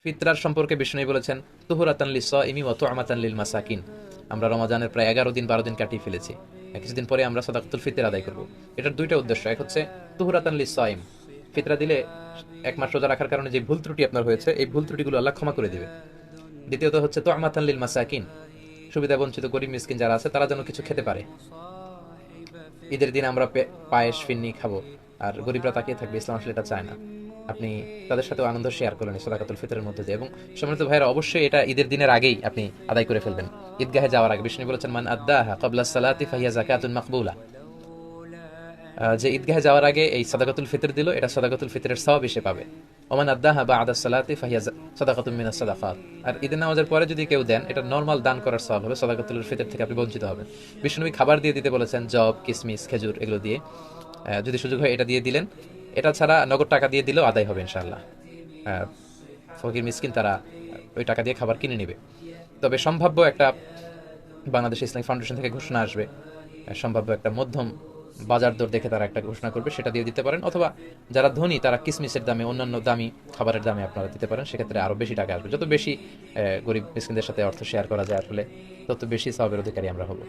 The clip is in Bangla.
ফিতরার সম্পর্কে বিষ্ণু বলেছেন, তুহুরাতান লিস-সাইমি ওয়া তু'মাতান লিল মাসাকিন। আমরা রমাজানের প্রায় 11 দিন 12 দিন কাটিয়ে ফেলেছি। কিছুদিন পরে আমরা সাদাকাতুল ফিতর আদায় করব। এটার দুইটা উদ্দেশ্য। এক হচ্ছে তুহুরাতান লিস-সাইম, ফিতরা দিলে এক মাস রোজা রাখার কারণে যে ভুল ত্রুটি আপনার হয়েছে এই ভুল ত্রুটিগুলো আল্লাহ ক্ষমা করে দিবে। দ্বিতীয়ত হচ্ছে তু'মাতান লিল মাসাকিন, সুবিধা বঞ্চিত গরিব মিসকিন যারা আছে তারা যেন কিছু খেতে পারে। ঈদের দিন আমরা পায়েস ফিন্নি খাবো, আর গরিবরা তাকিয়ে থাকবে, ইসলাম আসলে এটা চায় না। আপনি তাদের সাথে আনন্দ শেয়ার করলেন সাদাকাতুল ফিতরের মধ্যে দিয়ে। এবং সম্মানিত ভাইরা, অবশ্যই এটা ঈদের দিনের আগেই আপনি আদায় করে ফেলবেন, ঈদগাহে যাওয়ার আগে। বিষ্ণু বলেছেন, মান আদ্দাহা ক্বাবলা সালাতি ফাহিয়া যাকাতুন মাকবুলা। যে ঈদগাহে যাওয়ার আগে এই সাদাকাতুল ফিতর দিল, এটা সাদাকাতুল ফিতরের সওয়াব এসে পাবে। ওমান আদ্দাহা বা'দা সালাতি ফাহিয়া সাদাকাতুম মিনাস সাদাকাত। আর ঈদের নামাজের পরে যদি কেউ দেন, এটা নরমাল দান করার সওয়াব হবে, সাদাকাতুল ফিতর থেকে আপনি বঞ্চিত হবেন। বিষ্ণুবী খাবার দিয়ে দিতে বলেছেন, জব, কিসমিস, খেজুর এগুলো দিয়ে। যদি সুযোগ হয় এটা দিয়ে দিলেন। এটা ছাড়া নগদ টাকা দিয়ে দিলেও আদায় হবে ইনশাআল্লাহ। ফকির মিসকিন তারা ওই টাকা দিয়ে খাবার কিনে নেবে। তবে সম্ভাব্য একটা বাংলাদেশ ইসলামিক ফাউন্ডেশন থেকে ঘোষণা আসবে, সম্ভাব্য একটা মধ্যম বাজার দর দেখে তারা একটা ঘোষণা করবে, সেটা দিয়ে দিতে পারেন। অথবা যারা ধনী তারা কিসমিসের দামে, অন্যান্য দামি খাবারের দামে আপনারা দিতে পারেন, সেক্ষেত্রে আরো বেশি টাকা আসবে। যত বেশি গরিব মিসকিনদের সাথে অর্থ শেয়ার করা যায় আসলে, তত বেশি সওয়াবের অধিকারী আমরা হব।